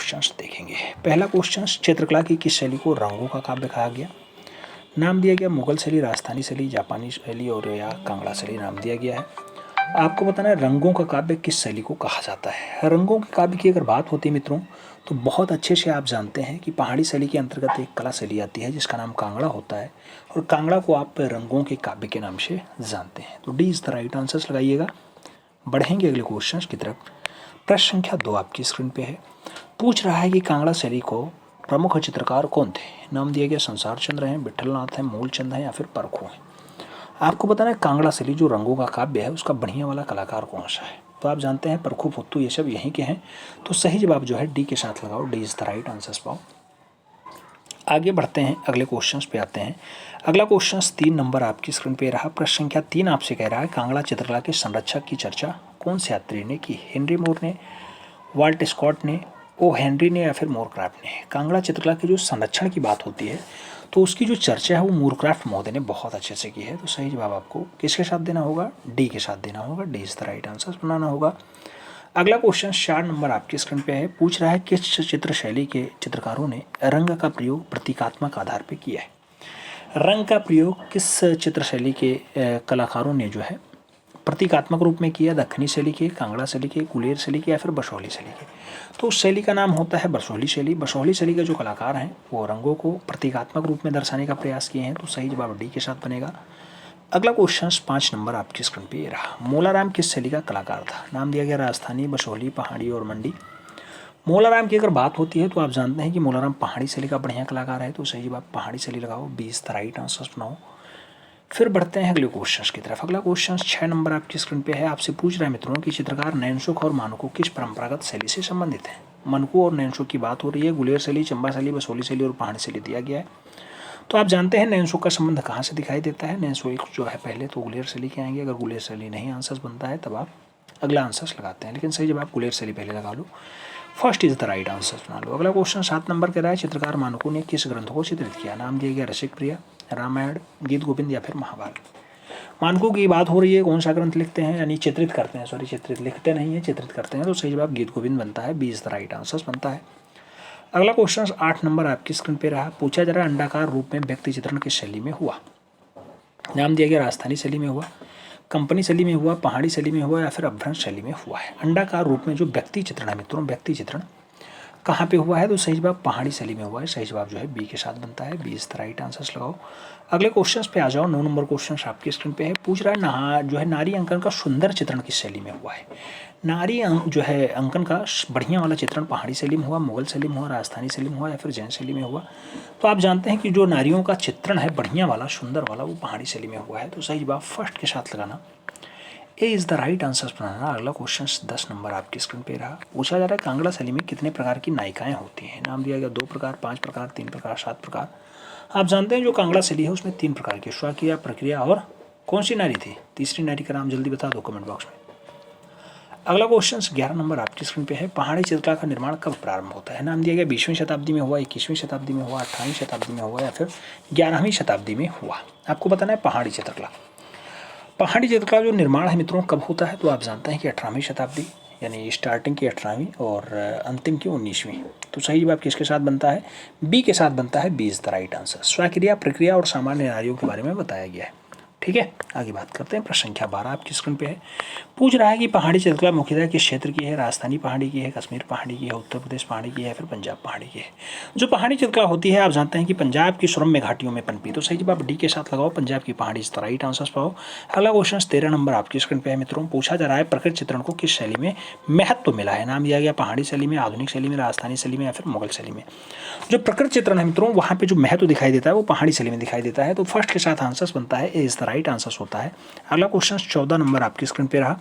Questions देखेंगे। पहला question, चित्रकला की किस शैली को रंगों का काव्य कहा गया? नाम दिया गया मुगल शैली, राजस्थानी शैली, जापानी शैली और या कांगड़ा शैली नाम दिया गया है। आपको बताना है रंगों का काव्य किस शैली को कहा जाता है। रंगों के काव्य की अगर बात होती है मित्रों, तो बहुत अच्छे से आप जानते हैं कि पहाड़ी शैली के अंतर्गत एक कला शैली आती है जिसका नाम कांगड़ा होता है, और कांगड़ा को आप रंगों के काव्य के नाम से जानते हैं। तो D is the right answer लगाइएगा। बढ़ेंगे अगले क्वेश्चन की तरफ। प्रश्न संख्या 2 आपकी स्क्रीन पे है। पूछ रहा है कि कांगड़ा शैली को प्रमुख चित्रकार कौन थे? नाम दिया गया संसार चंद्र हैं, विठलनाथ हैं, मूलचंद हैं या फिर परखू हैं। आपको बताना है कांगड़ा शैली जो रंगों का काव्य है उसका बढ़िया वाला कलाकार कौन सा है? तो आप जानते हैं परखू, पुत्तू ये सब यहीं के हैं। तो सही जवाब जो है डी के साथ लगाओ, D is the right answer पाओ। आगे बढ़ते हैं, अगले क्वेश्चन पे आते हैं। अगला क्वेश्चन 3 नंबर आपकी स्क्रीन पे रहा। प्रश्न संख्या 3 आपसे कह रहा है कांगड़ा चित्रकला के संरक्षक की चर्चा कौन से यात्री ने की? हेनरी मोर ने, वाल्ट स्कॉट ने, ओ हेनरी ने या फिर मोरक्राफ्ट ने? कांगड़ा चित्रकला के जो संरक्षण की बात होती है तो उसकी जो चर्चा है वो मोरक्राफ्ट महोदय ने बहुत अच्छे से की है। तो सही जवाब आपको किसके साथ देना होगा? डी के साथ देना होगा, D is the right answer बनाना होगा। अगला क्वेश्चन 4 नंबर आपकी स्क्रीन पे है। पूछ रहा है किस चित्र शैली के चित्रकारों ने रंग का प्रयोग प्रतीकात्मक आधार पर किया है? रंग का प्रयोग किस चित्र शैली के कलाकारों ने जो है प्रतीकात्मक रूप में किया? दक्षिणी शैली के, कांगड़ा शैली के, गुलेर शैली के या फिर बसोहली शैली के? तो उस शैली का नाम होता है बसोहली शैली। बसोहली शैली के जो कलाकार हैं वो रंगों को प्रतीकात्मक रूप में दर्शाने का प्रयास किए हैं। तो सही जवाब डी के साथ बनेगा। अगला क्वेश्चन 5 नंबर आपकी स्क्रीन पे ये रहा। मोलाराम किस शैली का कलाकार था? नाम दिया गया राजस्थानी, बसोहली, पहाड़ी और मंडी। मोलाराम की अगर बात होती है तो आप जानते हैं कि मोलाराम पहाड़ी शैली का बढ़िया कलाकार है। तो सही जवाब पहाड़ी शैली लगाओ, 20 द राइट आंसर बनाओ। फिर बढ़ते हैं अगले क्वेश्चन की तरफ। अगला क्वेश्चन 6 नंबर आपकी स्क्रीन पे है। आपसे पूछ रहा है मित्रों कि चित्रकार नैनसुख और मानकू किस परंपरागत शैली से संबंधित है? मनकू और नैनसुख की बात हो रही है। गुलेर शैली, चंबा शैली, बसोहली शैली और पहाड़ी शैली दिया गया है। तो आप जानते हैं नैनसुख का संबंध कहाँ से दिखाई देता है? नैनसुख जो है पहले तो गुलेर शैली के आएंगे। अगर गुलेर शैली नहीं आंसर बनता है तब आप अगला आंसर लगाते हैं, लेकिन सही जवाब गुलेर शैली पहले लगा लो, first is the right answer बना लो। अगला क्वेश्चन 7 नंबर कह रहा है चित्रकार मानकू ने किस ग्रंथ को चित्रित किया? नाम दिया गया रसिक प्रिया, रामायण, गीत गोविंद या फिर महाभारत? मानकू की बात हो रही है, कौन सा ग्रंथ लिखते हैं यानी चित्रित करते हैं, सॉरी चित्रित लिखते नहीं है, चित्रित करते हैं। तो सही जवाब गीत गोविंद बनता है, 20 द राइट आंसर बनता है। अगला क्वेश्चन 8 नंबर आपकी स्क्रीन पे रहा। पूछा जा रहा है अंडाकार रूप में व्यक्ति चित्रण किस शैली में हुआ? नाम दिया गया राजस्थानी शैली में हुआ, कंपनी शैली में हुआ, पहाड़ी शैली में हुआ या फिर अपभ्रंश शैली में हुआ है? अंडाकार रूप में जो व्यक्ति चित्रण है मित्रों, व्यक्ति चित्रण कहाँ पे हुआ है? तो सही जवाब पहाड़ी शैली में हुआ है। सही जवाब जो है बी के साथ बनता है, 20 द राइट आंसर्स लगाओ। अगले क्वेश्चन पे आ जाओ। 9 नंबर क्वेश्चन आपकी स्क्रीन पे है। पूछ रहा है जो है नारी अंकन का सुंदर चित्रण किस शैली में हुआ है? नारी जो है अंकन का बढ़िया वाला चित्रण पहाड़ी शैली में हुआ, मुगल शैली में हुआ, राजस्थानी शैली में हुआ या फिर जैन शैली में हुआ? तो आप जानते हैं कि जो नारियों का चित्रण है बढ़िया वाला, सुंदर वाला, वो पहाड़ी शैली में हुआ है। तो सही जवाब फर्स्ट के साथ लगाना, A is the right answer बनाना। अगला क्वेश्चन 10 नंबर आपकी स्क्रीन पे रहा। पूछा जा रहा है कांगड़ा शैली में कितने प्रकार की नायिकाएं होती हैं? नाम दिया गया 2 प्रकार, 5 प्रकार, 3 प्रकार, 7 प्रकार। आप जानते हैं जो कांगड़ा शैली है उसमें 3 प्रकार की, स्वक्रिया, प्रक्रिया और कौन सी नारी थी? तीसरी नारी का नाम जल्दी बता दो कमेंट बॉक्स में। अगला क्वेश्चन 11 नंबर आपकी स्क्रीन पे है। पहाड़ी चित्रकला का निर्माण कब प्रारंभ होता है? नाम दिया गया 20वीं शताब्दी में हुआ, 21वीं शताब्दी में हुआ, 18वीं शताब्दी में हुआ या फिर 11वीं शताब्दी में हुआ? आपको बताना है पहाड़ी चित्रकला। पहाड़ी चित्रकला जो निर्माण है मित्रों कब होता है? तो आप जानते हैं कि 18वीं शताब्दी, यानी स्टार्टिंग की 18वीं और अंतिम की 19वीं। तो सही जवाब किसके साथ बनता है? बी के साथ बनता है, 20 द राइट आंसर। स्वक्रिया, प्रक्रिया और सामान्य नारियों के बारे में बताया गया है। ठीक है, आगे बात करते हैं। प्रश्न संख्या 12 आपकी स्क्रीन पे है। पूछ रहा है कि पहाड़ी चित्रकला मुख्यतः किस क्षेत्र की है? राजस्थानी पहाड़ी की है, कश्मीर पहाड़ी की है, उत्तर प्रदेश पहाड़ी की है, फिर पंजाब पहाड़ी की है? जो पहाड़ी चित्रकला होती है आप जानते हैं कि पंजाब की सुरम्य घाटियों में पनपी। तो सही जवाब डी के साथ लगाओ, पंजाब की पहाड़ी इस राइट आंसर पाओ। अगला क्वेश्चन 13 नंबर आपकी स्क्रीन पे है मित्रों। पूछा जा रहा है प्रकृति चित्रण को किस शैली में महत्व मिला है? नाम दिया गया पहाड़ी शैली में, आधुनिक शैली में, राजस्थानी शैली में या फिर मुगल शैली में? जो प्रकृति चित्रण है मित्रों वहाँ पे जो महत्व दिखाई देता है वो पहाड़ी शैली में दिखाई देता है। तो फर्स्ट के साथ आंसर बनता है, ए इज द राइट आंसर होता है। अगला क्वेश्चन 14 नंबर आपकी स्क्रीन पे रहा।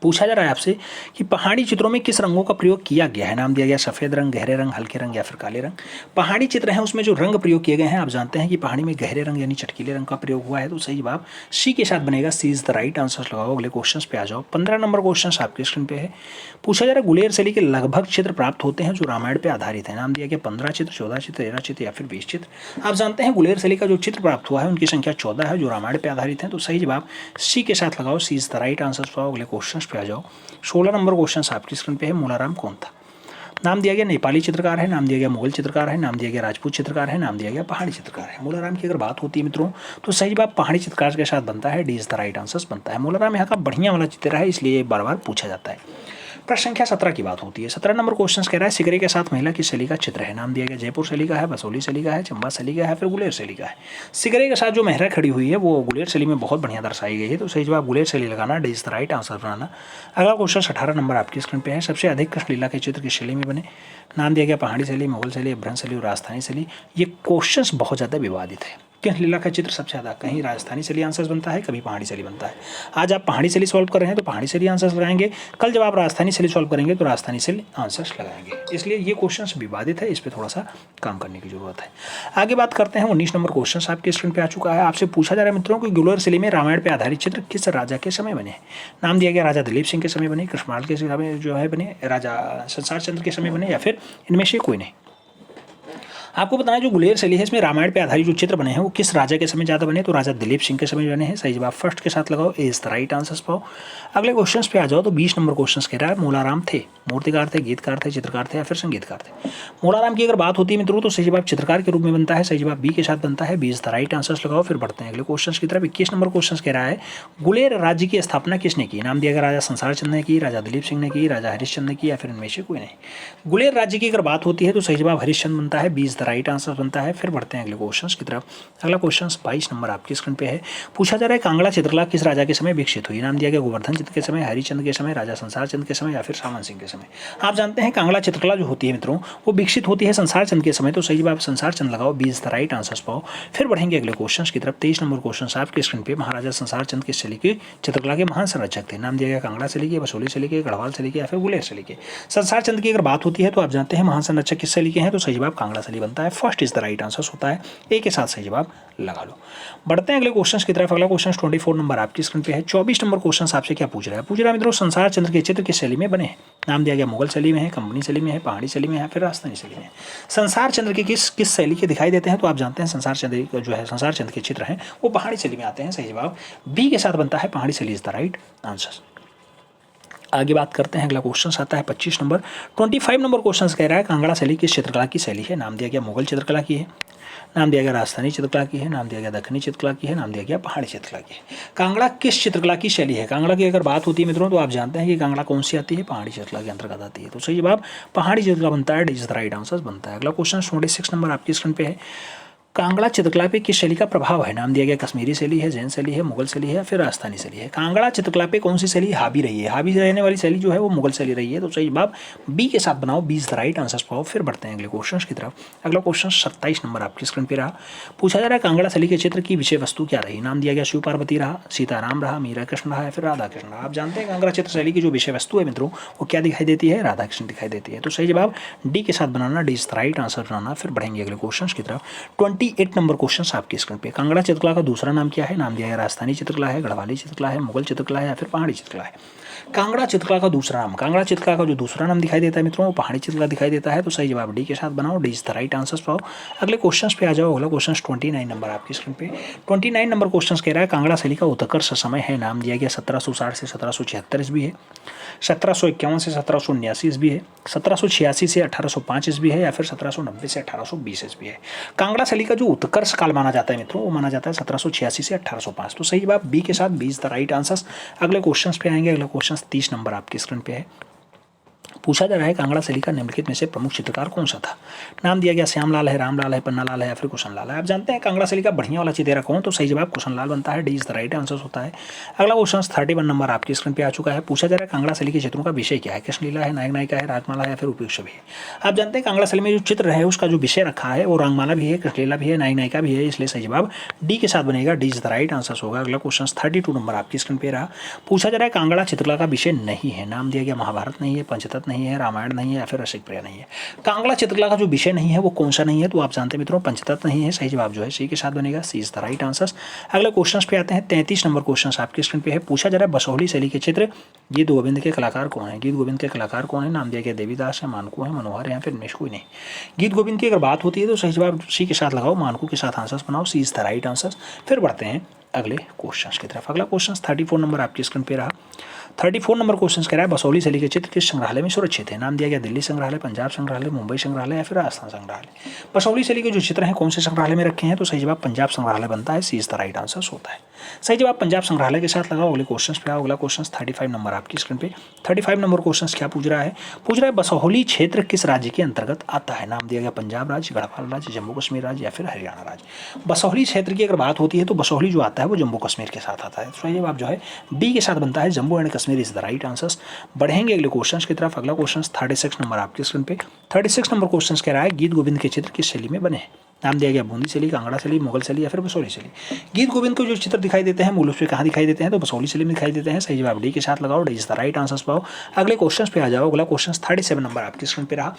पूछा जा रहा है आपसे कि पहाड़ी चित्रों में किस रंगों का प्रयोग किया गया है? नाम दिया गया सफ़ेद रंग, गहरे रंग, हल्के रंग या फिर काले रंग? पहाड़ी चित्र हैं उसमें जो रंग प्रयोग किए गए हैं आप जानते हैं कि पहाड़ी में गहरे रंग यानी चटकीले रंग का प्रयोग हुआ है। तो सही जवाब सी के साथ बनेगा, सी इज द राइट आंसर लगाओ। अगले क्वेश्चन पे आ जाओ। 15 नंबर क्वेश्चन आपके स्क्रीन पे है। पूछा जा रहा है गुलेर शैली के लगभग चित्र प्राप्त होते हैं जो रामायण पर आधारित है। नाम दिया गया 15 चित्र, 14 चित्र, 13 चित्र या फिर 20 चित्र? आप जानते हैं गुलेर शैली का जो चित्र प्राप्त हुआ है उनकी संख्या 14 है जो रामायण पर आधारित है। तो सही जवाब सी के साथ लगाओ, सी इज द राइट आंसर पाओ। अगले क्वेश्चन पे आ जाओ। 16 नंबर क्वेश्चन आपकी स्क्रीन पे है। मोलाराम कौन था? नाम दिया गया नेपाली चित्रकार है, नाम दिया गया मुगल चित्रकार है, नाम दिया गया राजपूत चित्रकार है, नाम दिया गया पहाड़ी चित्रकार है। मूलाराम की अगर बात होती है मित्रों तो सही जवाब पहाड़ी चित्रकार के साथ बनता है, D is the right answer बनता है। मूलाराम यहाँ का बढ़िया वाला चित्र है, इसलिए बार बार पूछा जाता है। प्रश्न संख्या 17 की बात होती है। 17 नंबर क्वेश्चन कह रहा है सिगरे के साथ महिला की शैली का चित्र है। नाम दिया गया जयपुर शैली का है, बसोली शैली का है, चंबा शैली का है, फिर गुलेर शैली का है। सिगरे के साथ जो महिला खड़ी हुई है वो गुलेर शैली में बहुत बढ़िया दर्शाई गई है, तो सही जवाब गुलेर शैली लगाना, D is the right answer बनाना। अगला क्वेश्चन 18 नंबर आपकी स्क्रीन पे है। सबसे अधिक कृष्णलीला के चित्र की शैली में बने। नाम दिया गया पहाड़ी शैली, मुगल शैली, अभ्रंश शैली और राजस्थानी शैली। ये क्वेश्चन बहुत ज़्यादा विवादित है। कृष्णलीला का चित्र सबसे ज़्यादा कहीं राजस्थानी शैली आंसर्स बनता है, कभी पहाड़ी शैली बनता है। आज आप पहाड़ी शैली सॉल्व कर रहे हैं तो पहाड़ी शैली आंसर्स लगाएंगे, कल जब आप राजस्थानी शैली सॉल्व करेंगे तो राजस्थानी शैली आंसर्स लगाएंगे। इसलिए ये क्वेश्चंस विवादित है, इस पर थोड़ा सा काम करने की जरूरत है। आगे बात करते हैं 19 नंबर क्वेश्चन आपके स्क्रीन पे आ चुका है। आपसे पूछा जा रहा है मित्रों कि गुलेर शैली में रामायण पर आधारित चित्र किस राजा के समय बने। नाम दिया गया राजा दिलीप सिंह के समय बने, कृष्णपाल के समय जो है बने, राजा संसार चंद्र के समय बने, या फिर इनमें से कोई नहीं। आपको बताना है जो गुलेर शैली है इसमें रामायण पे आधारित जो चित्र बने हैं वो किस राजा के समय ज़्यादा बने, तो राजा दिलीप सिंह के समय बने हैं। सही जवाब फर्स्ट के साथ लगाओ, इज द राइट आंसर्स पाओ। अगले क्वेश्चन पे आ जाओ तो 20 नंबर क्वेश्चन कह रहा है मूलाराम थे, मूर्तिकार थे, गीतकार थे, चित्रकार थे या फिर संगीतकार थे। मूलाराम की अगर बात होती है मित्रों तो सही जवाब चित्रकार के रूप में बनता है, सही जवाब बी के साथ बनता है, B is the right answers लगाओ। फिर बढ़ते हैं अगले क्वेश्चन की तरफ। 21 नंबर क्वेश्चन कह रहा है गुलेर राज्य की स्थापना किसने की। नाम दिया गया राजा संसार चंद ने की, राजा दिलीप सिंह ने की, राजा हरिश्चंद्र ने की, या फिर इनमें से कोई नहीं। गुलेर राज्य की अगर बात होती है तो सही जवाब हरिश्चंद्र बनता है, B is the right answer बनता है। फिर बढ़ते हैं अगले क्वेश्चन की तरफ। अगला क्वेश्चन 22 नंबर आपकी स्क्रीन पे है। पूछा जा रहा है कांगड़ा चित्रकला किस राजा के समय विकसित हुई। नाम दिया गया गोवर्धन चंद्र के समय, हरिचंद के समय, राजा संसार चंद के समय, या फिर सामन सिंह के समय। आप जानते हैं कांगड़ा चित्रकला जो होती है मित्रों वो विकसित होती है संसार चंद के समय, तो सही जवाब संसार चंद लगाओ, B is the right answers पाओ। फिर बढ़ेंगे अगले क्वेश्चन की तरफ। 23 नंबर क्वेश्चन आपके स्क्रीन पे। महाराजा संसार चंद किस शैली की चित्रकला के महान संरक्षक थे। नाम दिया गया कांगड़ा शैली के, बसोली शैली के, गढ़वाल शैली के, या फिर गुलेर शैली के। संसार चंद की अगर बात होती है तो आप जानते हैं महान संरक्षक किस शैली के हैं, तो सही जवाब कांगड़ा शैली बनता है, first is the right answer होता है, ए के साथ सही जवाब लगा लो। बढ़ते हैं अगले क्वेश्चन की तरफ। अगला क्वेश्चन 24 नंबर आपकी स्क्रीन पे है। 24 नंबर क्वेश्चन आपसे क्या पूछ रहा है, पूछ रहा है मित्रों संसार चंद्र के चित्र किस शैली में बने हैं। नाम दिया गया मुगल शैली में है, कंपनी शैली में है, पहाड़ी शैली में है, फिर राजस्थानी शैली में है। संसार चंद्र के किस शैली के दिखाई देते हैं, तो आप जानते हैं संसार चंद्र जो है संसार चंद्र के चित्र हैं वो पहाड़ी शैली में आते हैं, सही जवाब बी के साथ बनता है, पहाड़ी शैली इज द राइट आंसर। आगे बात करते हैं। अगला क्वेश्चन आता है 25 नंबर। 25 नंबर क्वेश्चन कह रहा है कांगड़ा शैली किस चित्रकला की शैली है। नाम दिया गया मुगल चित्रकला की है, नाम दिया गया राजस्थानी चित्रकला की है, नाम दिया गया दक्षिणी चित्रकला की है, नाम दिया गया पहाड़ी चित्रकला की है। कांगड़ा किस चित्रकला की शैली है। कांगड़ा की अगर बात होती है मित्रों तो आप जानते हैं कि कांगड़ा कौन सी आती है, पहाड़ी चित्रकला के अंतर्गत आती है, तो सही जवाब पहाड़ी चित्रकला बनता है, इज द राइट आंसर बनता है। अगला क्वेश्चन 26 नंबर आपकी स्क्रीन पे है। कांगड़ा चित्रकला पे किस शैली का प्रभाव है। नाम दिया गया कश्मीरी शैली है, जैन शैली है, मुगल शैली है, या फिर राजस्थानी शैली है। कांगड़ा चित्रकला पे कौन सी शैली हावी रही है, हावी रहने वाली शैली जो है वो मुगल शैली रही है, तो सही जवाब बी के साथ बनाओ, B is the right answer पाओ। फिर बढ़ते हैं अगले क्वेश्चन की तरफ। अगला क्वेश्चन 27 नंबर आपकी स्क्रीन पर रहा। पूछा जा रहा है कांगड़ा शैली के चित्र की विषय वस्तु क्या रही। नाम दिया गया शिव पार्वती रहा, सीताराम रहा, मीरा कृष्ण रहा, या फिर राधा कृष्ण रहा। आप जानते हैं कांगड़ा चित्र शैली की जो विषय वस्तु है मित्रों वो क्या दिखाई देती है, राधा कृष्ण दिखाई देती है, तो सही जवाब डी के साथ बनाना, D is the right answer बनाना। फिर बढ़ेंगे अगले क्वेश्चन की तरफ। 28 नंबर क्वेश्चन आपकी स्क्रीन पे। कांगड़ा चित्रकला का दूसरा नाम क्या है। नाम दिया गया राजस्थानी चित्रकला है, गढ़वाली चित्रकला है, मुगल चित्रकला है, या फिर पहाड़ी चित्रकला है। कांगड़ा चित्रकला का दूसरा नाम, कांगड़ा चित्रकला का जो दूसरा नाम दिखाई देता है मित्रों वो पहाड़ी चित्रकला दिखाई देता है, तो सही जवाब डी के साथ बनाओ, D is the right answer पाओ। अगले क्वेश्चन पे आ जाओ। अगला क्वेश्चन 29 नंबर आपकी स्क्रीन पे। 29 नंबर क्वेश्चन कह रहा है कांगड़ा शैली का उत्कर्ष समय है। नाम दिया गया 1760 से 1776 ईस्वी है, 1751 से 1779 ईस्वी है, 1786 से 1805 ईस्वी है, या फिर 1790 से 1820 ईस्वी है। कांगड़ा शैली का जो उत्कर्ष काल माना जाता है मित्रों वो माना जाता है 1786 से 1805, तो सही जवाब बी के साथ, B is the right answer. अगले क्वेश्चन पे आएंगे। अगला क्वेश्चन 30 नंबर आपकी स्क्रीन पे है। पूछा जा रहा है कांगड़ा शैली का निम्नलिखित में से प्रमुख चित्रकार कौन सा था। नाम दिया गया श्यामलाल है, रामलाल है, पन्नालाल है, या फिर कुशनलाल है। आप जानते हैं कांगड़ा शैली का बढ़िया वाला चित्रा कौन, तो सही जवाब कुशनलाल बनता है, D is the right answer होता है। अगला क्वेश्चन 31 नंबर आपकी स्क्रीन पे आ चुका है। पूछा जा रहा है कांगड़ा शैली के चित्रों का विषय क्या है। कृष्णलीला है, नायक नायिका है, रागमाला है, या फिर उपयुक्त छवि है। आप जानते हैं कांगड़ा शैली में जो चित्र है उसका जो विषय रखा है वो रागमाला भी है, कृष्णलीला भी है, नायक नायिका भी है, इसलिए सही जवाब डी के साथ बनेगा, D is the right answer होगा। अगला क्वेश्चन 32 नंबर आपकी स्क्रीन पे रहा। पूछा जा रहा है कांगड़ा चित्रकला का विषय नहीं है। नाम दिया गया महाभारत नहीं है, पंचतत्व नहीं है, रामायण नहीं है, या फिर रसिक प्रिया नहीं है। कांगड़ा चित्रकला का जो विषय नहीं है वो कौन सा नहीं है, तो आप जानते हैं मित्रों पंचतत्व नहीं है, सही जवाब जो है सी के साथ बनेगा, सी इज द राइट आंसर। अगले क्वेश्चन पे आते हैं। 33 नंबर क्वेश्चन आपकी स्क्रीन पे है। पूछा जा रहा है बसोहली शैली के चित्र गीत गोविंद के कलाकार कौन है। गीत गोविंद के कलाकार कौन है। नाम दिया गया देवीदास है, मानकू है, मनोहर है, या फिर निश कोई नहीं। गीत गोविंद की अगर बात होती है तो सही जवाब सी के साथ लगाओ, मानकू के साथ आंसर बनाओ, सी इज द राइट आंसर। फिर बढ़ते हैं अगले क्वेश्चन की तरफ। अगला क्वेश्चन 34 नंबर आपकी स्क्रीन पे रहा। 34 नंबर क्वेश्चन कह रहा है बसोहली शैली के चित्र किस संग्रहालय में सुरक्षित है? नाम दिया गया दिल्ली संग्रहालय, पंजाब संग्रहालय, मुंबई संग्रहालय या फिर राजस्थान संग्रहालय। बसोहली शैली के जो चित्र हैं कौन से संग्रहालय में रखे हैं? तो सही जवाब पंजाब संग्रहालय बनता है। सी इज द राइट आंसर होता है। सही जवाब पंजाब संग्रहालय के साथ लगाओ। अगले क्वेश्चन पे आओ। अगला क्वेश्चन 35 नंबर आपकी स्क्रीन पे। 35 नंबर क्वेश्चन क्या पूछ रहा है? पूछ रहा है बसोहली क्षेत्र किस राज्य के अंतर्गत आता है? नाम दिया गया पंजाब राज्य, गढ़वाल राज्य, जम्मू कश्मीर राज्य या फिर हरियाणा राज्य। बसोहली क्षेत्र की अगर बात होती है तो बसोहली जो आता है वो जम्मू कश्मीर के साथ आता है। सही जवाब जो है बी के साथ बनता है, Jammu and Kashmir is the right answer. बढ़ेंगे अगले क्वेश्चन की तरफ। अगला क्वेश्चन 36 नंबर आपकी स्क्रीन पे। 36 नंबर क्वेश्चन कह रहा है गीत गोविंद के चित्र किस शैली में बने हैं? नाम दिया गया बूंदी शैली, कांगड़ा शैली, मुगल शैली या फिर बसोहली शैली। गीत गोविंद को जो चित्र दिखाई देते हैं मूल रूप से कहाँ दिखाई देते हैं? तो बसोहली शैली में दिखाई देते हैं। सही जवाब डी के साथ लगाओ। D is the right answer पाओ। अगले क्वेश्चन पे आ जाओ। अगला क्वेश्चन 37 नंबर आपकी स्क्रीन पे रहा।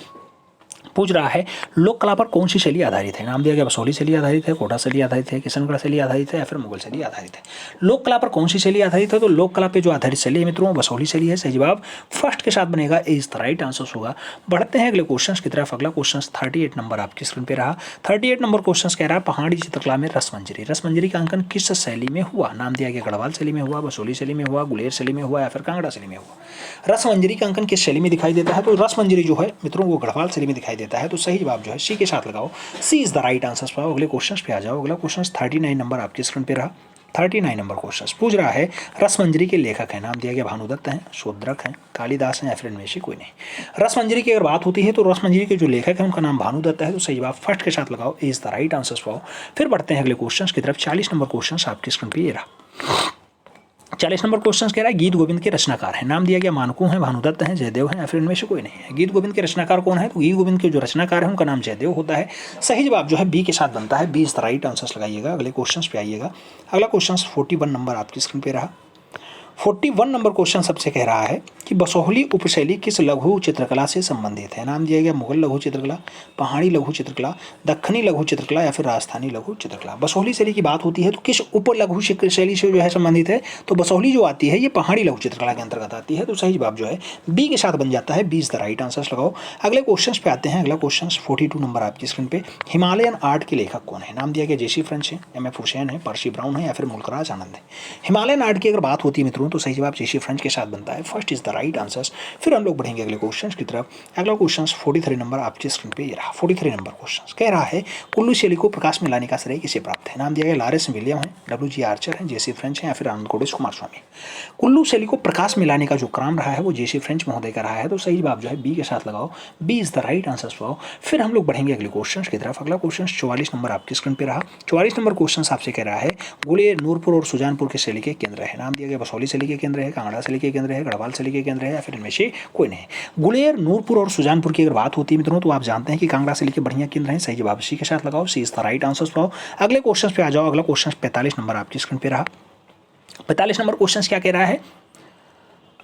पूछ रहा है लोक कला पर कौन सी शैली आधारित है? नाम दिया गया बसोहली शैली आधारित है, कोटा शैली आधारित है, किशनगढ़ शैली आधारित है या फिर मुगल शैली आधारित है। लोक कला पर कौन सी शैली आधारित है? तो लोक कला पे जो आधारित शैली है मित्रों बसोहली शैली है। सही जवाब फर्स्ट के साथ बनेगा। ए इज द राइट आंसर होगा। बढ़ते हैं अगले क्वेश्चन की तरफ। अगला क्वेश्चन 38 नंबर आपकी स्क्रीन पे रहा। 38 नंबर क्वेश्चन कह रहा है पहाड़ी चित्रकला में रसमंजरी। रसमंजरी का अंकन किस शैली में हुआ? नाम दिया गया गढ़वाल शैली में हुआ, बसोहली शैली में हुआ, गुलेर शैली में हुआ या फिर कांगड़ा शैली में हुआ। रसमंजरी का अंकन किस शैली में दिखाई देता है? तो रसमंजरी जो है मित्रों वो गढ़वाल शैली में दिखाई देता है। तो सही जवाब जो है सी के साथ लगाओ। सी इज द राइट आंसर पाओ। अगले क्वेश्चन पे आ जाओ। अगला क्वेश्चन 39 नंबर आपके स्क्रीन पे रहा। 39 नंबर क्वेश्चन पूछ रहा है रसमंजरी के लेखक है। नाम दिया गया भानुदत्त हैं, शूद्रक हैं, कालिदास हैं या फिर इनमें से कोई नहीं। रसमंजरी की अगर बात होती है तो रसमंजरी के जो लेखक हैं उनका नाम भानुदत्त है। तो सही जवाब फर्स्ट के साथ लगाओ। इज द राइट आंसर पाओ। फिर बढ़ते हैं अगले क्वेश्चन की तरफ। 40 नंबर क्वेश्चन आपकी स्क्रीन पे ये रहा। 40 नंबर क्वेश्चन कह रहा है गीत गोविंद के रचनाकार हैं। नाम दिया गया मानकू हैं, भानुदत्त हैं, जयदेव हैं या फिर इनमें से कोई नहीं है। गीत गोविंद के रचनाकार कौन है? तो गीत गोविंद के जो रचनाकार है उनका नाम जयदेव होता है। सही जवाब जो है बी के साथ बनता है। B is the right answer लगाइएगा। अगले क्वेश्चन पे आइएगा। अगला क्वेश्चन 41 नंबर आपकी स्क्रीन पे रहा। 41 नंबर क्वेश्चन सबसे कह रहा है कि बसोहली उपशैली किस लघु चित्रकला से संबंधित है? नाम दिया गया मुगल लघु चित्रकला, पहाड़ी लघु चित्रकला, दक्खनी लघु चित्रकला या फिर राजस्थानी लघु चित्रकला। बसोहली शैली की बात होती है तो किस उप लघु शैली से जो है संबंधित है? तो बसोहली जो आती है ये पहाड़ी लघु चित्रकला के अंतर्गत आती है। तो सही जवाब जो है बी के साथ बन जाता है। B is the right answer लगाओ। अगले क्वेश्चन पे आते हैं। अगला क्वेश्चन 42 नंबर आपकी स्क्रीन पे। हिमालयन आर्ट के लेखक कौन है? नाम दिया गया जेसी फ्रेंच है, एम.एफ. हुसैन है, पर्सी ब्राउन है या फिर मुल्कराज आनंद है। हिमालयन आर्ट की अगर बात होती है मित्रों तो सही जवाब जेसी फ्रेंच के साथ बनता है। First is the right answer. फिर हम लोग बढ़ेंगे अगले क्वेश्चन की तरफ। अगला क्वेश्चन 43 नंबर आपकी स्क्रीन पे ये रहा। 43 नंबर क्वेश्चन कह रहा है कुल्लू शैली को प्रकाश में लाने का श्रेय किसे प्राप्त है? नाम दिया गया लॉरेंस विलियम है, डब्ल्यू.जी. आर्चर है, जेसी फ्रेंच है या फिर आनंद कोडिस कुमार स्वामी। कुल्लू शैली को प्रकाश में लाने का जो काम रहा है वो जेसी फ्रेंच महोदय का रहा है। तो सही जवाब जो है बी के साथ लगाओ। B is the right answer पाओ। फिर हम लोग बढ़ेंगे अगले क्वेश्चन की तरफ। अगला क्वेश्चन 44 नंबर आपकी स्क्रीन पे रहा। 44 नंबर क्वेश्चन आपसे कह रहा है गुलेर, नूरपुर और सुजानपुर के शैली के केंद्र है। नाम दिया गया बसोहली शैली के केंद्र है, कांगड़ा शैली के केंद्र है, गढ़वाल शैली के केंद्र है या फिर इनमें से कोई नहीं। गुलेर, नूरपुर और सुजानपुर की अगर बात होती है मित्रों तो आप जानते हैं कि कांगड़ा शैली के बढ़िया केंद्र हैं। सही जवाब सी के साथ लगाओ। सी इज द राइट आंसर पाओ। अगले क्वेश्चन पे आ जाओ। अगला क्वेश्चन 45 नंबर आपकी स्क्रीन पे रहा। 45 नंबर क्वेश्चन क्या कह रहा है?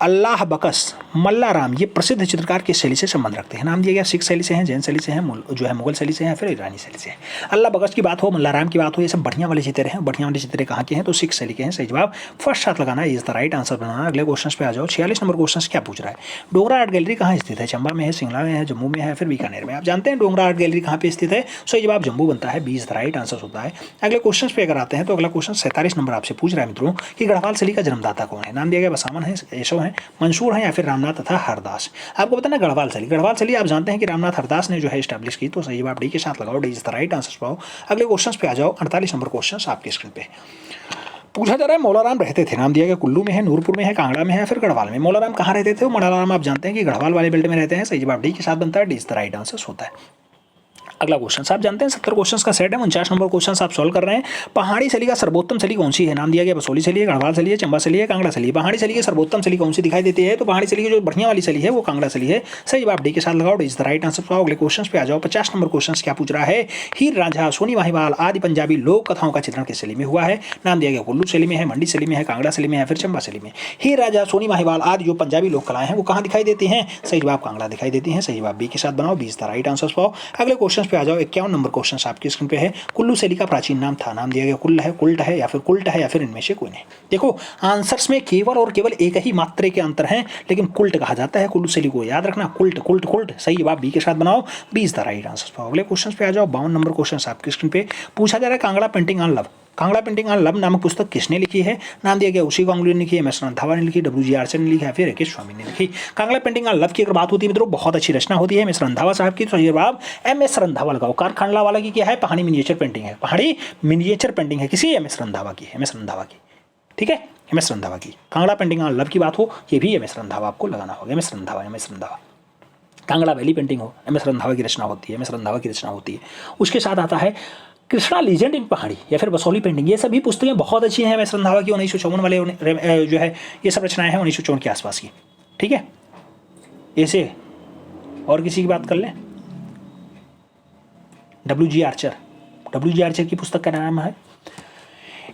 अल्लाह बकस मल्लाराम ये प्रसिद्ध चित्रकार की शैली से संबंध रखते हैं। नाम दिया गया सिख शैली से हैं, जैन शैली से हैं, जो है मुगल शैली से हैं, फिर ईरानी शैली से हैं। अल्लाह बकस की बात हो, मल्लाराम की बात हो, ये सब बढ़िया वाले चित्र हैं। बढ़िया वाले चित्र कहाँ के हैं? तो सिख शैली के हैं। सही जवाब फर्स्ट साथ लगाना है। इज द राइट आंसर बनाना। अगले क्वेश्चन पे आ जाओ। 46 नंबर क्वेश्चन क्या पूछ रहा है? डोगरा आर्ट गैलरी कहाँ स्थित है? चंबा में है, शिमला में है, जम्मू में है, फिर बीकानेर में। आप जानते हैं डोगरा आर्ट गैलरी कहाँ पे स्थित है? सही जवाब जम्मू बनता है। B is the right answer होता है। अगले क्वेश्चन पे अगर आते हैं तो अगला क्वेश्चन 47 नंबर आपसे पूछ रहा है मित्रों कि गढ़वाल शैली का जन्मदाता कौन है? नाम दिया गया बसामन है, यशो है, मंसूर है या फिर रामनाथ तथा हरदास। आपको बताना गढ़वाल शैली। गढ़वाल शैली आप जानते हैं कि रामनाथ हरदास ने जो है एस्टैब्लिश की। तो सही जवाब डी के साथ लगाओ। D is the right answer पाओ। अगले क्वेश्चन पे आ जाओ। 48 नंबर क्वेश्चन आपकी स्क्रीन पे पूछा जा रहा है मौलाराम रहते थे। नाम दिया गया कुल्लू में है, नूरपुर में है, कांगड़ा में है, फिर गढ़वाल में। मौलाराम कहाँ रहते थे? मौलाराम आप जानते हैं कि गढ़वाल वाले बेल्ट में रहते हैं। सही जवाब डी के साथ बनता है। D is the right answer होता है। अगला क्वेश्चन आप जानते हैं 70 क्वेश्चन का सेट है। 49 नंबर क्वेश्चन आप सॉल्व कर रहे हैं। पहाड़ी शैली का सर्वोत्तम शैली कौन सी है? नाम दिया गया बसोहली शैली है, गढ़वाल शैली है, चंबा शैली है, कांगड़ा शैली है। पहाड़ी शैली की सर्वोत्तम शैली कौन सी दिखाई देती है? तो पहाड़ी शैली की जो बढ़िया वाली शैली है वो कांगड़ा शैली है। सही जवाब डी के साथ लगाओ। D is the right answer पाओ। अगले क्वेश्चन पे आ जाओ। 50 नंबर क्वेश्चन क्या पूछ रहा है? हीर रांझा, सोनी महिवाल आदि पंजाबी लोक कथाओं का चित्रण किस शैली में हुआ है? नाम दिया गया कुल्लू शैली में है, मंडी शैली में है, कांगड़ा शैली में है, फिर चंबा शैली में। हीर रांझा, सोनी महिवाल आदि जो पंजाबी लोक कलाएं हैं वो कहाँ दिखाई देती हैं? सही जवाब कांगड़ा दिखाई देती हैं। सही जवाब बी के साथ बनाओ। B is the right answer पाओ। अगले क्वेश्चन पे आ जाओ। 51 नंबर क्वेश्चन आपकी स्क्रीन पे है। कुल्लू शैली का प्राचीन नाम था। नाम दिया गया कुल है, कुल्ट है या फिर कुल्ट है या फिर इनमें से कोई नहीं। देखो आंसर्स में केवल और केवल एक ही मात्रे के अंतर हैं, लेकिन कुल्ट कहा जाता है कुल्लू शैली को। याद रखना कुल्ट कुल्ट कुल्ट। सही जवाब बी के साथ बनाओ। B is the right answer पाओ। अगले क्वेश्चन पे आ जाओ। 52 नंबर क्वेश्चन आपकी स्क्रीन पे पूछा जा रहा है Kangra painting on love Kangra painting on love नामक पुस्तक किसने लिखी है? नाम दिया गया उसी गांगुली ने लिखी है, एम.एस. रंधावा ने लिखी, डब्ल्यू.जी. आर्चर ने लिखी है, फिर के स्वामी ने लिखी। कांगड़ा पेंटिंग ऑन लव की अगर बात होती है मित्रों, बहुत अच्छी रचना होती है एम.एस. रंधावा साहब की। तो जवाब एम.एस. रंधावा लगाओ। कारखानला वाला की क्या है? पहाड़ी मिनिएचर पेंटिंग है, पहाड़ी मिनिएचर पेंटिंग है किसी एम.एस. रंधावा की, एम.एस. रंधावा की, ठीक है, एम.एस. रंधावा की। कांगड़ा पेंटिंग ऑन लव की बात हो, ये भी एम.एस. रंधावा आपको लगाना होगा, M S. Randhawa, M S. Randhawa. Kangra valley painting हो, एम.एस. रंधावा की रचना होती है, एम.एस. रंधावा की रचना होती है। उसके साथ आता है कृष्णा लीजेंड इन पहाड़ी या फिर बसोली पेंटिंग। ये सभी पुस्तकें बहुत अच्छी हैं एम.एस. रंधावा की, 1954 वाले जो है ये सब रचनाएं हैं 1954 के आसपास की, ठीक है। ऐसे और किसी की बात कर लें, डब्ल्यू.जी. आर्चर, डब्ल्यू.जी. आर्चर की पुस्तक का नाम है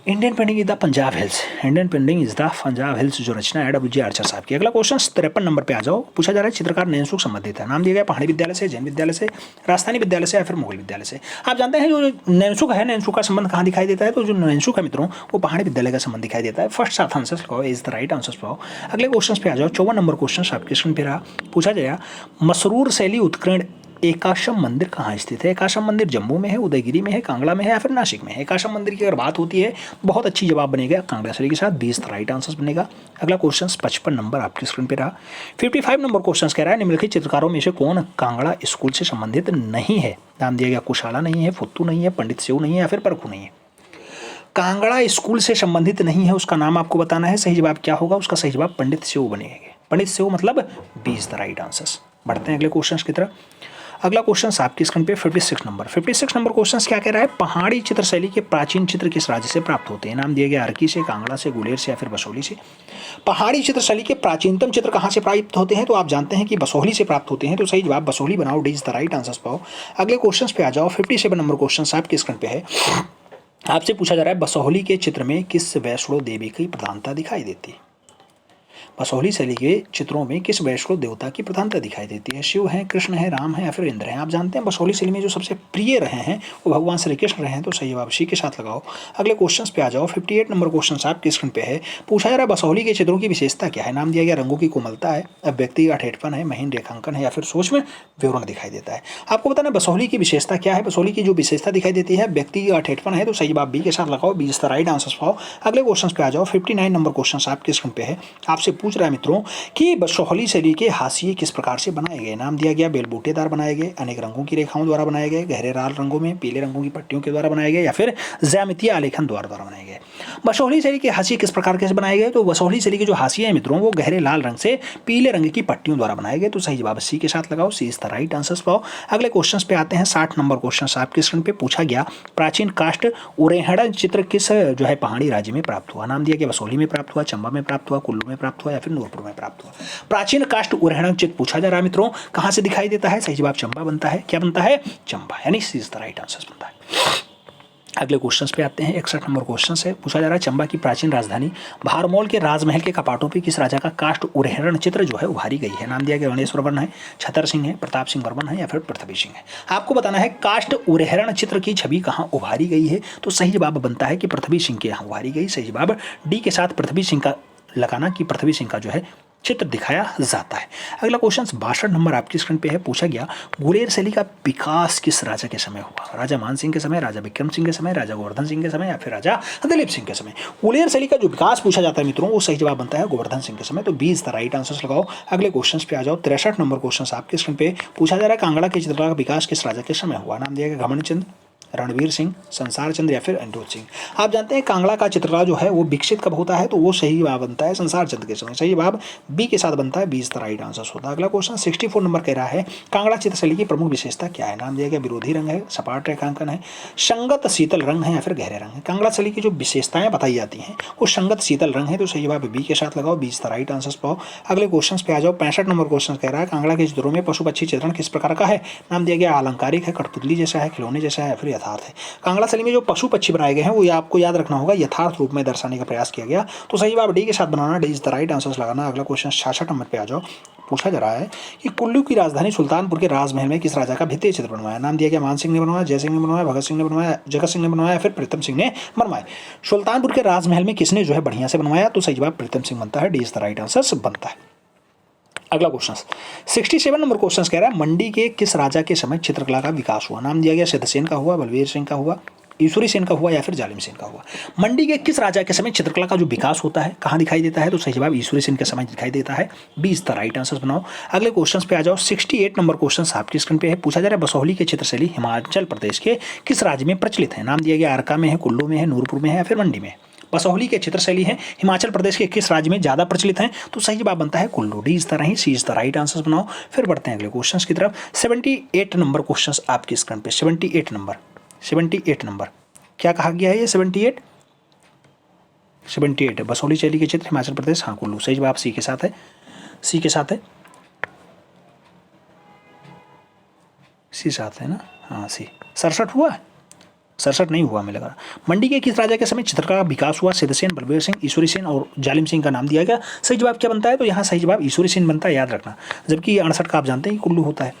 Indian painting is the Punjab hills, Indian painting is the Punjab hills, जो रचना है डब्ल्यू.जी. आर्चर साहब की। अगला क्वेश्चन 53 नंबर पे आ जाओ। पूछा जा रहा है चित्रकार नैनसुख संबंधित है। नाम दिया गया पहाड़ी विद्यालय से, जैन विद्यालय से, राजस्थानी विद्यालय से या फिर मुगल विद्यालय से। आप जानते हैं जो नैनसुख है, नैनसुख का संबंध कहाँ दिखाई देता है? तो जो नैनसुख है मित्रों वो पहाड़ी विद्यालय का संबंध दिखाई देता है। फर्स्ट सात आंसर लगाओ, इज द राइट आंसर पाओ। अगले क्वेश्चन पे आ जाओ। 54 नंबर क्वेश्चन आपके स्क्रीन पे रहा। पूछा गया मसरूर शैली उत्कीर्ण एकाशम मंदिर कहाँ स्थित है? एकाशम मंदिर जम्मू में है, उदयगिरी में है, कांगड़ा में है या फिर नासिक में है? एकाशम मंदिर की अगर बात होती है बहुत अच्छी जवाब बनेगा कांगड़ा शैली के साथ, 20 राइट आंसर बनेगा। अगला क्वेश्चन 55 नंबर आपकी स्क्रीन पे रहा। 55 नंबर क्वेश्चन कह रहा है निम्नलिखित चित्रकारों में से कौन कांगड़ा स्कूल से संबंधित नहीं है? नाम दिया गया कुशाला नहीं है, फुत्तू नहीं है, पंडित सेऊ नहीं है या फिर परखू नहीं है। कांगड़ा स्कूल से संबंधित नहीं है, उसका नाम आपको बताना है। सही जवाब क्या होगा? उसका सही जवाब पंडित सेऊ बनेगा। पंडित सेऊ मतलब 20 राइट आंसर। बढ़ते हैं अगले क्वेश्चन की तरफ। अगला क्वेश्चन आपकी स्क्रीन पे 56 नंबर। 56 नंबर क्वेश्चन क्या कह रहा है? पहाड़ी चित्र शैली के प्राचीन चित्र किस राज्य से प्राप्त होते हैं? नाम दिया गया अर्की से, कांगड़ा से, गुलेर से या फिर बसोली से। पहाड़ी चित्र शैली के प्राचीनतम चित्र कहाँ से प्राप्त होते हैं? तो आप जानते हैं कि बसोली से प्राप्त होते हैं, तो सही जवाब बसोली बनाओ, D is the right answer पाओ। अगले क्वेश्चन पे आ जाओ। 57 नंबर क्वेश्चन आपकी स्क्रीन पे है। आपसे पूछा जा रहा है बसोली के चित्र में किस वैष्णो देवी की प्रधानता दिखाई देती है? बसोली शैली के चित्रों में किस वैष्णव देवता की प्रधानता दिखाई देती है? शिव हैं, कृष्ण हैं, राम हैं या फिर इंद्र हैं? आप जानते हैं बसोली शैली में जो सबसे प्रिय रहे हैं वो भगवान श्री कृष्ण रहे हैं, तो सही जवाब सी के साथ लगाओ। अगले क्वेश्चन पे आ जाओ। 58 नंबर क्वेश्चन आपके स्क्रीन पे है। पूछा जा रहा है बसोली के चित्रों की विशेषता क्या है? नाम दिया गया रंगों की कोमलता है, अभिव्यक्ति का ठेठपन है, महीन रेखांकन है या फिर सूक्ष्म विवरण दिखाई देता है। आपको बताना बसोली की विशेषता क्या है? बसोली की जो विशेषता दिखाई देती है व्यक्ति का ठेठपन है, तो सही जवाब बी के साथ लगाओ, 20 राइट आंसर पाओ। अगले क्वेश्चन पे आ जाओ। 59 नंबर क्वेश्चन आपके स्क्रीन पे है। आपसे पूछ रहा है मित्रों कि बसोली शैली के हाशिए किस प्रकार से बनाए गए? नाम दिया गया बेलबूटेदार बनाए गए, अनेक रंगों की रेखाओं द्वारा बनाए गए, गहरे लाल रंगों में पीले रंगों की पट्टियों के द्वारा बनाए गए या फिर ज्यामितीय आलेखन द्वारा बनाए गए। बसोली शैली के हाशिए किस प्रकार के बनाए गए? तो बसोली शैली के जो हाशिए हैं मित्रों वो गहरे लाल रंग से पीले रंग की पट्टियों द्वारा बनाए गए, तो सही जवाब सी के साथ लगाओ, सी इज द राइट आंसर पाओ। अगले क्वेश्चन पे आते हैं। 60 नंबर क्वेश्चन आपके स्क्रीन पे पूछा गया प्राचीन काष्ठ उरेहड़ा चित्र किस जो है पहाड़ी राज्य में प्राप्त हुआ? नाम दिया गया बसोली में प्राप्त हुआ, चंबा में प्राप्त हुआ, कुल्लू में प्राप्त हुआ या फिर नूरपुर में प्राप्त हुआ। प्राचीन काष्ठ उरेहड़ा चित्र पूछा जा रहा है मित्रों कहां से दिखाई देता है? सही जवाब चंबा बनता है। क्या बनता है? चंबा, यानी सी इज द राइट आंसर बनता है। अगले क्वेश्चन पे आते हैं। 61 नंबर क्वेश्चन से पूछा जा रहा है चंबा की प्राचीन राजधानी भारमौल के राजमहल के कपाटों पे किस राजा का काष्ठ उरेहरण चित्र जो है उभारी गई है? नाम दिया गया गणेश्वर वर्मन है, छतर सिंह है, प्रताप सिंह वर्मन है या फिर पृथ्वी सिंह है? आपको बताना है काष्ठ उरेहरण चित्र की छवि कहाँ उभारी गई है, तो सही जवाब बनता है कि पृथ्वी सिंह के यहाँ उभारी गई। सही जवाब डी के साथ पृथ्वी सिंह का लगाना कि पृथ्वी सिंह का जो है चित्र दिखाया जाता है। अगला क्वेश्चन 62 नंबर आपकी स्क्रीन पे है। पूछा गया गुलेर शैली का विकास किस राजा के समय हुआ? राजा मान सिंह के समय, राजा विक्रम सिंह के समय, राजा गोवर्धन सिंह के समय या फिर राजा दिलीप सिंह के समय? गुलेर शैली का जो विकास पूछा जाता है मित्रों वो सही जवाब बनता है गोवर्धन सिंह के समय, तो 20 राइट आंसर लगाओ। अगले क्वेश्चन पे आ जाओ। 63 नंबर क्वेश्चन आपके स्क्रीन पे पूछा जा रहा है कांगड़ा के चित्रकला का विकास किस राजा के समय हुआ? नाम दिया गया घमंड चंद, रणवीर सिंह, संसार चंद्र या फिर अनिरुद्ध सिंह? आप जानते हैं कांगड़ा का चित्रकला जो है वो विकसित कब होता है? तो वो सही जवाब बनता है संसार चंद्र के समय। सही जवाब बी के साथ बनता है, 20 राइट आंसर होता है। अगला क्वेश्चन 64 नंबर कह रहा है कांगड़ा चित्रशैली की प्रमुख विशेषता क्या है? नाम दिया गया विरोधी रंग है, सपाट रेखांकन है, संगत शीतल रंग है या फिर गहरे रंग है? कांगड़ा शैली की जो विशेषताएं बताई जाती हैं वो संगत शीतल रंग है, तो सही जवाब बी के साथ लगाओ, 20 राइट आंसर पाओ। अगले क्वेश्चन पे आ जाओ। 65 नंबर क्वेश्चन कह रहा है कांगड़ा के चित्रों में पशु पक्षी चित्रण किस प्रकार का है? नाम दिया गया अलंकारिक है, कठपुतली जैसा है, खिलौने जैसा है या फिर यथार्थ है? कांगड़ा शैली में जो पशु पक्षी बनाए गए हैं वो आपको याद रखना होगा यथार्थ रूप में दर्शाने का प्रयास किया गया, तो सही जवाब डी के साथ बनाना, D is the right answer लगाना। अगला क्वेश्चन 66 नंबर पे आ जाओ। पूछा जा रहा है कि कुल्लू की राजधानी सुल्तानपुर के राजमहल में किस राजा का भित्ति चित्र बनवाया? नाम दिया गया मान सिंह ने बनवाया, जय सिंह ने बनवाया, भगत सिंह ने बनवाया, जगत सिंह ने बनवाया, फिर प्रीतम सिंह ने बनवाया। सुल्तानपुर के राजमहल में किसने जो है बढ़िया से बनवाया? तो सही जवाब प्रीतम सिंह बनता है, D is the right answer बनता है। अगला क्वेश्चन 67 नंबर क्वेश्चन कह रहा है मंडी के किस राजा के समय चित्रकला का विकास हुआ? नाम दिया गया सिद्धसेन का हुआ, बलवीर सिंह का हुआ, ईश्वरी सेन का हुआ या फिर जालिम सेन का हुआ। मंडी के किस राजा के समय चित्रकला का जो विकास होता है कहाँ दिखाई देता है, तो सही जवाब ईश्वरी सेन के समय दिखाई देता है। 20 द राइट आंसर बनाओ। अगले क्वेश्चन पे आ जाओ। 68 नंबर क्वेश्चन आपकी स्क्रीन पे है। पूछा जा रहा है बसोहली के चित्रशैली हिमाचल प्रदेश के किस राज्य में प्रचलित है। नाम दिया गया अरका में है, कुल्लू में है, नूरपुर में है या फिर मंडी में। बसोहली के चित्रशैली है हिमाचल प्रदेश के किस राज्य में ज़्यादा प्रचलित हैं, तो सही जवाब बनता है कुल्लू। डी इस तरह ही, सी इस द राइट आंसर बनाओ। फिर बढ़ते हैं अगले क्वेश्चन की तरफ। 78 नंबर क्वेश्चन आपकी स्क्रीन पे। 78 नंबर क्या कहा गया है ये 78 है। बसोहली शैली के चित्र हिमाचल प्रदेश, हाँ कुल्लू। सही जवाब सी के साथ है, सी के साथ है, सी साथ है ना, हाँ सी। 67 हुआ है, 67 नहीं हुआ हमें लगा। मंडी के किस राजा के समय चित्रकला का विकास हुआ। सिद्धसेन, बलबीर सिंह, ईश्वरी सेन और जालिम सिंह का नाम दिया गया। सही जवाब क्या बनता है, तो यहाँ सही जवाब ईश्वरी सेन बनता है, याद रखना। जबकि 68 का आप जानते हैं कि कुल्लू होता है।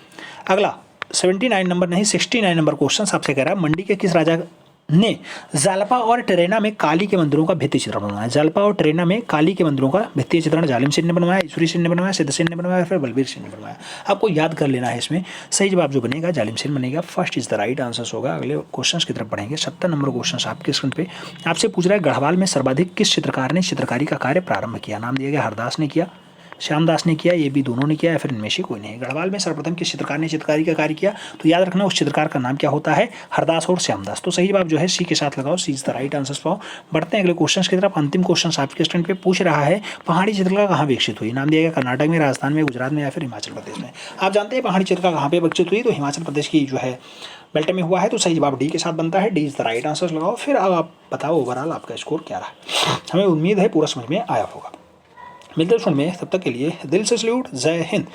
अगला 79 नंबर नहीं 69 नंबर क्वेश्चन आपसे कह रहा है मंडी के किस राजा ने जालपा और टेरेना में काली के मंदिरों का भित्ति चित्रण बनवाया। जालपा और टेरेना में काली के मंदिरों का भित्ति चित्रण जालिम सेन ने बनवाया, ईश्वरी सेन ने बनवाया, सिद्धसेन ने बनवाया, फिर बलबीर सिंह ने बनवाया। आपको याद कर लेना है इसमें। सही जवाब जो बनेगा जालिम सेन बनेगा। First is the right answer होगा। अगले क्वेश्चन की तरफ बढ़ेंगे। 70 नंबर क्वेश्चन आपके स्क्रीन पे आपसे पूछ रहा है गढ़वाल में सर्वाधिक किस चित्रकार ने चित्रकारी का कार्य प्रारंभ किया। नाम दिया गया हरदास ने किया, श्यामदास ने किया, ये भी दोनों ने किया या फिर इनमें से कोई नहीं। गढ़वाल में सर्वप्रथम किस चित्रकार ने चित्रकारी का कार्य किया, तो याद रखना उस चित्रकार का नाम क्या होता है, हरदास और श्यामदास। तो सही जवाब जो है सी के साथ लगाओ, सी इज द राइट आंसर पाओ। बढ़ते हैं अगले क्वेश्चन की तरफ। अंतिम क्वेश्चन आपके स्टैंड पे पूछ रहा है पहाड़ी चित्रकला कहाँ विकसित हुई। नाम दिया गया कर्नाटक में, राजस्थान में, गुजरात में या फिर हिमाचल प्रदेश में। आप जानते हैं पहाड़ी चित्रकला कहाँ पे विकसित हुई, तो हिमाचल प्रदेश की जो है बेल्ट में हुआ है। तो सही जवाब डी के साथ बनता है, D is the right answer लगाओ। फिर अब आप बताओ ओवरऑल आपका स्कोर क्या रहा। हमें उम्मीद है पूरा समझ में आया होगा। मिलते हैं में, तब तक के लिए दिल से सल्यूट, जय हिंद।